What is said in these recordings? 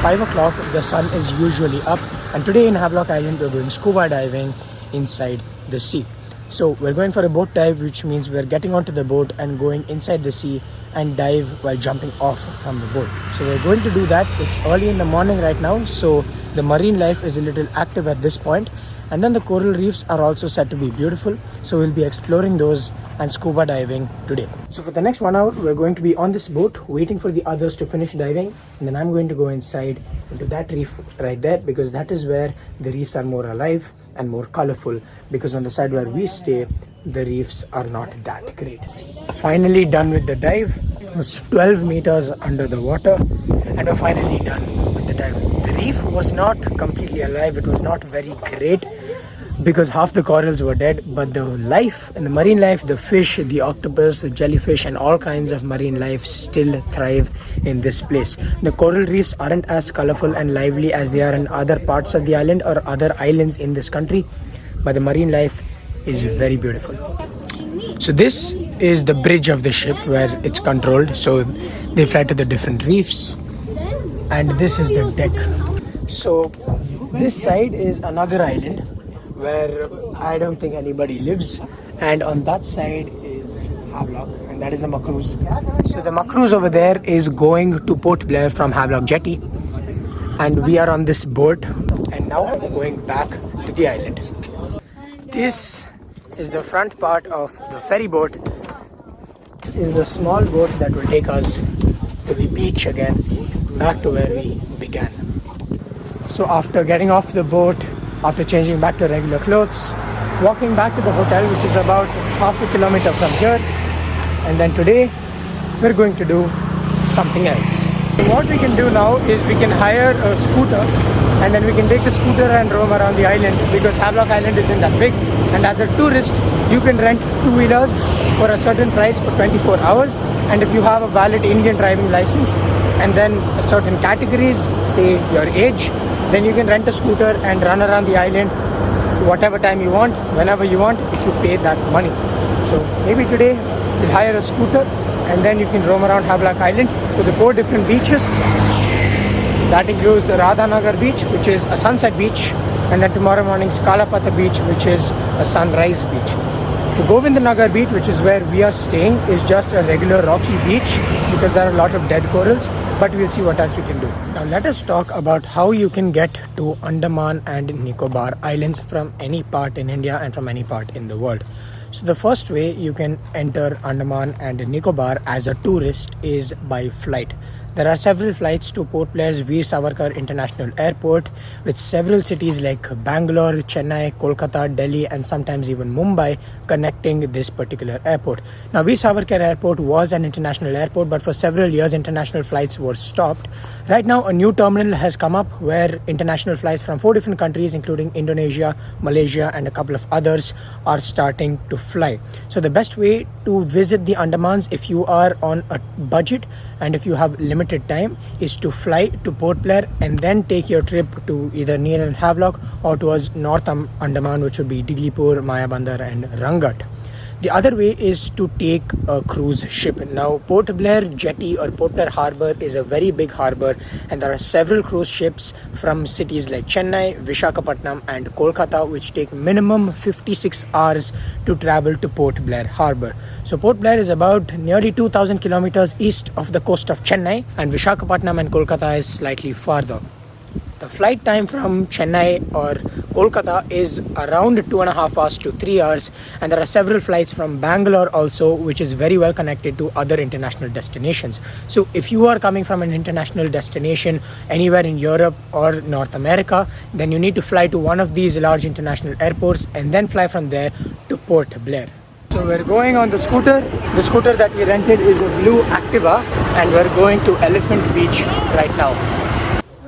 5 o'clock the sun is usually up, and today in Havelock Island we're going scuba diving inside the sea. So we're going for a boat dive, which means we're getting onto the boat and going inside the sea and dive while jumping off from the boat. So we're going to do that. It's early in the morning right now, so the marine life is a little active at this point. And then the coral reefs are also said to be beautiful, so we'll be exploring those and scuba diving today. So for the next 1 hour we're going to be on this boat waiting for the others to finish diving, and then I'm going to go inside into that reef right there, because that is where the reefs are more alive and more colorful, because on the side where we stay the reefs are not that great. Finally done with the dive. It was 12 meters under the water and we're finally done with the dive. The reef was not completely alive, it was not very great because half the corals were dead, but the life and the marine life, the fish, the octopus, the jellyfish and all kinds of marine life still thrive in this place. The coral reefs aren't as colorful and lively as they are in other parts of the island or other islands in this country, but the marine life is very beautiful. So this is the bridge of the ship where it's controlled, so they fly to the different reefs, and this is the deck. So this side is another island where I don't think anybody lives, and on that side is Havelock, and that is the Macruz. So the Macruz over there is going to Port Blair from Havelock Jetty, and we are on this boat and now going back to the island. This is the front part of the ferry boat. This is the small boat that will take us to the beach again, back to where we began. So after getting off the boat, after changing back to regular clothes, walking back to the hotel, which is about half a kilometer from here, and then today we're going to do something else. So what we can do now is we can hire a scooter, and then we can take the scooter and roam around the island, because Havelock Island isn't that big, and as a tourist you can rent two-wheelers for a certain price for 24 hours, and if you have a valid Indian driving license and then certain categories, say your age, then you can rent a scooter and run around the island whatever time you want, whenever you want, if you pay that money. So maybe today we'll hire a scooter and then you can roam around Havelock Island to the 4 different beaches. That includes Radhanagar beach, which is a sunset beach, and then tomorrow morning Skalapatha beach, which is a sunrise beach. The Govindanagar beach, which is where we are staying, is just a regular rocky beach because there are a lot of dead corals, but we'll see what else we can do. Now let us talk about how you can get to Andaman and Nicobar Islands from any part in India and from any part in the world. So the first way you can enter Andaman and Nicobar as a tourist is by flight. There are several flights to Port Blair's Veer Savarkar International Airport, with several cities like Bangalore, Chennai, Kolkata, Delhi and sometimes even Mumbai connecting this particular airport. Now Veer Savarkar Airport was an international airport, but for several years international flights were stopped. Right now a new terminal has come up where international flights from 4 different countries including Indonesia, Malaysia and a couple of others are starting to fly. So the best way to visit the Andamans if you are on a budget and if you have limited time is to fly to Port Blair and then take your trip to either near and Havelock or towards North Andaman, which would be Diglipur, Mayabandar and Rangat. The other way is to take a cruise ship. Now Port Blair Jetty or Port Blair Harbour is a very big harbour, and there are several cruise ships from cities like Chennai, Visakhapatnam and Kolkata, which take minimum 56 hours to travel to Port Blair Harbour. So Port Blair is about nearly 2,000 kilometers east of the coast of Chennai, and Visakhapatnam and Kolkata is slightly farther. The flight time from Chennai or Kolkata is around 2.5 hours to 3 hours, and there are several flights from Bangalore also, which is very well connected to other international destinations. So if you are coming from an international destination anywhere in Europe or North America, then you need to fly to one of these large international airports and then fly from there to Port Blair. So we're going on the scooter. The scooter that we rented is a blue Activa, and we're going to Elephant Beach right now.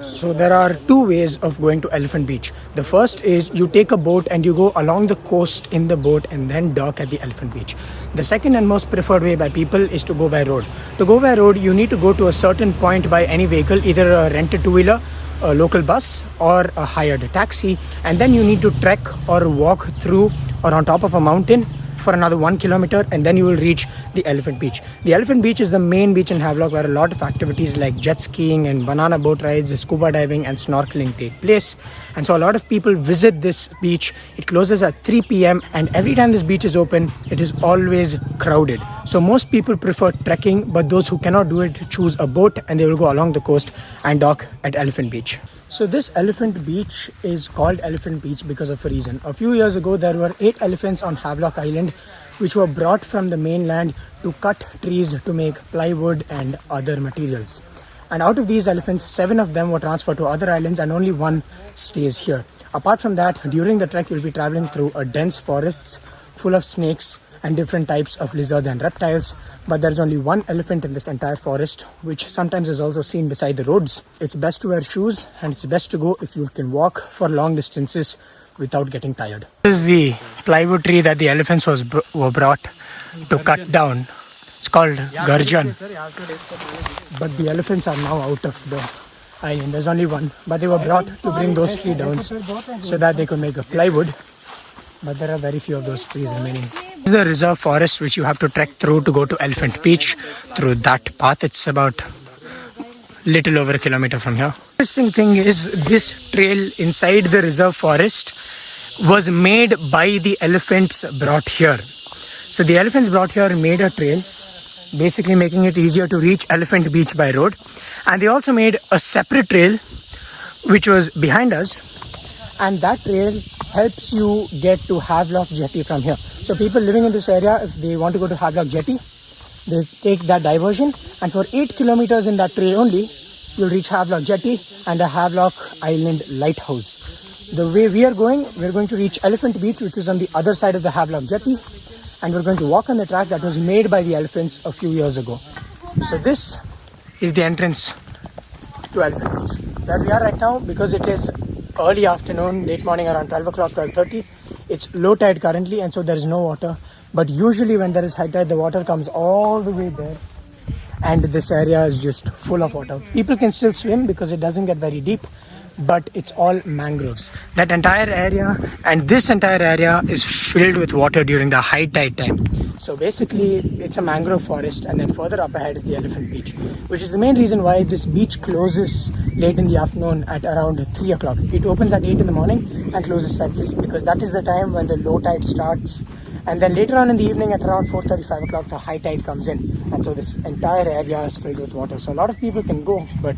So there are 2 ways of going to Elephant Beach. The first is you take a boat and you go along the coast in the boat and then dock at the Elephant Beach. The second and most preferred way by people is to go by road. To go by road, you need to go to a certain point by any vehicle, either a rented two-wheeler, a local bus or a hired taxi, and then you need to trek or walk through or on top of a mountain for another 1 kilometer and then you will reach the Elephant Beach. The Elephant Beach is the main beach in Havelock where a lot of activities like jet skiing and banana boat rides, scuba diving and snorkeling take place. And so a lot of people visit this beach. It closes at 3 p.m. and every time this beach is open, it is always crowded. So most people prefer trekking, but those who cannot do it choose a boat and they will go along the coast and dock at Elephant Beach. So this Elephant Beach is called Elephant Beach because of a reason. A few years ago, there were 8 elephants on Havelock Island, which were brought from the mainland to cut trees to make plywood and other materials. And out of these elephants, 7 of them were transferred to other islands and only 1 stays here. Apart from that, during the trek, you'll be traveling through a dense forest full of snakes and different types of lizards and reptiles, but there's only 1 elephant in this entire forest, which sometimes is also seen beside the roads. It's best to wear shoes and it's best to go if you can walk for long distances without getting tired. This is the plywood tree that the elephants were brought to cut down. It's called Garjan. But the elephants are now out of the island. There's only 1, but they were brought to bring those trees down so that they could make a plywood. But there are very few of those trees remaining. This is the reserve forest which you have to trek through to go to Elephant Beach through that path. It's about little over a kilometer from here. Interesting thing is this trail inside the reserve forest was made by the elephants brought here. So the elephants brought here made a trail, basically making it easier to reach Elephant Beach by road. And they also made a separate trail which was behind us. And that trail helps you get to Havelock Jetty from here. So people living in this area, if they want to go to Havelock Jetty, they take that diversion. And for 8 kilometers in that trail only, you'll reach Havelock Jetty and the Havelock Island Lighthouse. The way we are going, we're going to reach Elephant Beach, which is on the other side of the Havelock Jetty. And we're going to walk on the track that was made by the elephants a few years ago. So this is the entrance to Elephant Beach. Where we are right now, because it is early afternoon, late morning around 12 o'clock, 12:30. It's low tide currently and so there is no water. But usually when there is high tide, the water comes all the way there. And this area is just full of water. People can still swim because it doesn't get very deep. But it's all mangroves. That entire area and this entire area is filled with water during the high tide time. So basically it's a mangrove forest and then further up ahead is the Elephant Beach, which is the main reason why this beach closes late in the afternoon at around 3 o'clock. It opens at 8 in the morning and closes at 3 because that is the time when the low tide starts. And then later on in the evening at around 4:35 o'clock the high tide comes in. And so this entire area is filled with water. So a lot of people can go, but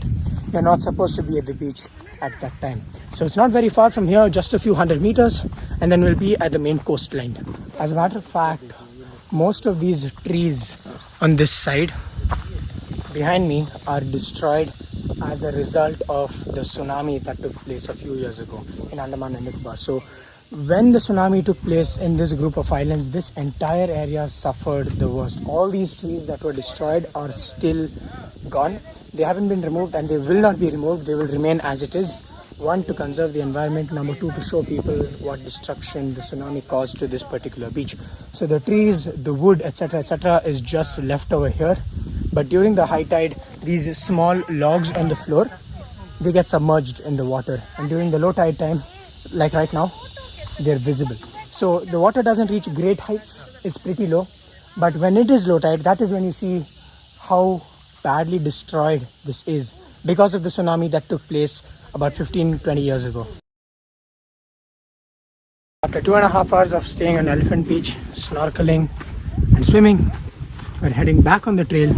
they're not supposed to be at the beach at that time. So it's not very far from here, just a few hundred meters, and then we'll be at the main coastline. As a matter of fact, most of these trees on this side behind me are destroyed as a result of the tsunami that took place a few years ago in Andaman and Nicobar. So when the tsunami took place in this group of islands, this entire area suffered the worst. All these trees that were destroyed are still gone. They haven't been removed and they will not be removed. They will remain as it is. 1, to conserve the environment. Number 2, to show people what destruction the tsunami caused to this particular beach. So the trees, the wood, etc. is just left over here. But during the high tide, these small logs on the floor, they get submerged in the water. And during the low tide time, like right now, they're visible. So the water doesn't reach great heights. It's pretty low. But when it is low tide, that is when you see how badly destroyed this is because of the tsunami that took place about 15-20 years ago. After 2.5 hours of staying on Elephant Beach, snorkeling and swimming, we're heading back on the trail,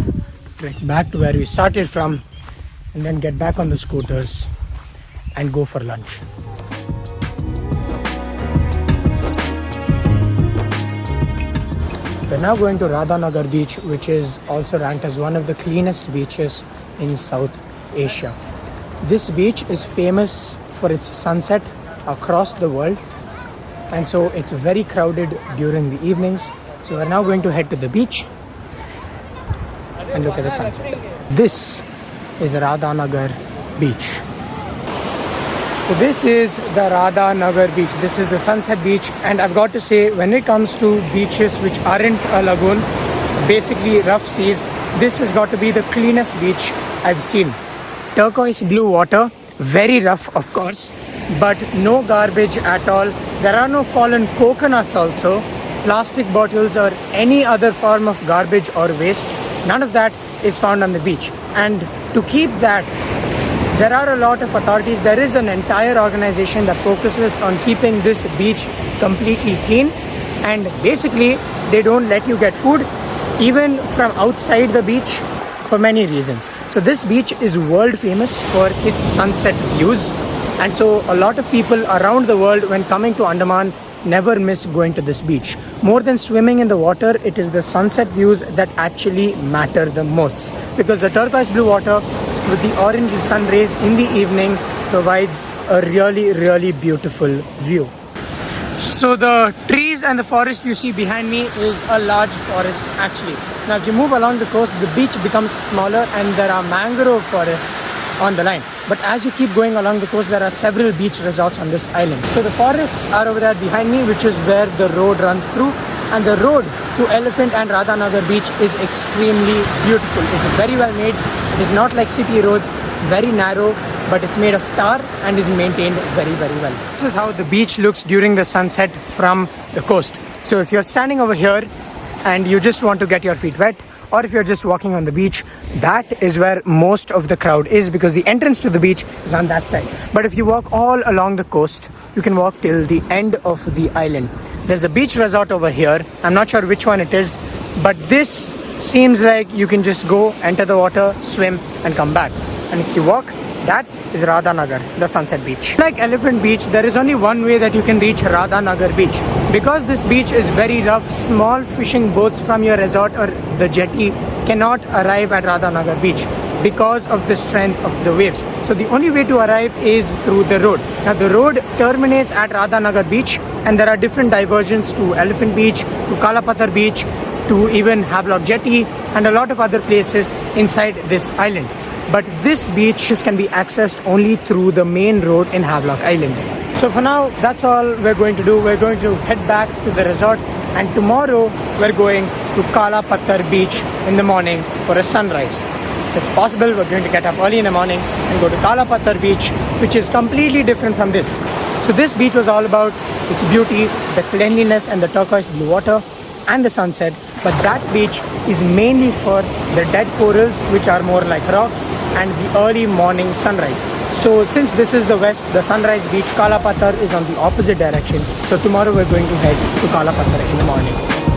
trek back to where we started from, and then get back on the scooters and go for lunch. We're now going to Radhanagar beach, which is also ranked as one of the cleanest beaches in South Asia. This beach is famous for its sunset across the world, and so it's very crowded during the evenings. So we're now going to head to the beach and look at the sunset. This is Radhanagar beach. So this is the Radhanagar beach. This is the sunset beach, and I've got to say, when it comes to beaches which aren't a lagoon, basically rough seas, this has got to be the cleanest beach I've seen. Turquoise blue water, very rough of course, but no garbage at all. There are no fallen coconuts also, plastic bottles or any other form of garbage or waste. None of that is found on the beach. And to keep that, there are a lot of authorities. There is an entire organization that focuses on keeping this beach completely clean, and basically they don't let you get food even from outside the beach for many reasons. So this beach is world famous for its sunset views, and so a lot of people around the world, when coming to Andaman, never miss going to this beach. More than swimming in the water, it is the sunset views that actually matter the most, because the turquoise blue water with the orange sun rays in the evening provides a really beautiful view. So the trees and the forest you see behind me is a large forest actually. Now if you move along the coast, the beach becomes smaller and there are mangrove forests on the line. But as you keep going along the coast, there are several beach resorts on this island. So the forests are over there behind me, which is where the road runs through. And the road to Elephant and Radhanagar beach is extremely beautiful. It's very well made. It's not like city roads. It's very narrow, but it's made of tar and is maintained very well. This is how the beach looks during the sunset from the coast. So if you're standing over here and you just want to get your feet wet, or if you're just walking on the beach, that is where most of the crowd is, because the entrance to the beach is on that side. But if you walk all along the coast, you can walk till the end of the island. There's a beach resort over here. I'm not sure which one it is, but this seems like you can just go, enter the water, swim and come back. And if you walk, that is Radhanagar, the sunset beach. Like Elephant Beach, there is only one way that you can reach Radhanagar beach. Because this beach is very rough, small fishing boats from your resort or the jetty cannot arrive at Radhanagar beach because of the strength of the waves. So the only way to arrive is through the road. Now the road terminates at Radhanagar beach, and there are different diversions to Elephant Beach, to Kalapathar beach, to even Havelock jetty and a lot of other places inside this island. But this beach can be accessed only through the main road in Havelock Island. So for now, that's all we're going to do. We're going to head back to the resort, and tomorrow we're going to Kalapathar beach in the morning for a sunrise. It's possible we're going to get up early in the morning and go to Kalapathar beach, which is completely different from this. So this beach was all about its beauty, the cleanliness and the turquoise blue water and the sunset. But that beach is mainly for the dead corals, which are more like rocks, and the early morning sunrise. So since this is the west, the sunrise beach, Kalapathar, is on the opposite direction. So tomorrow we're going to head to Kalapathar in the morning.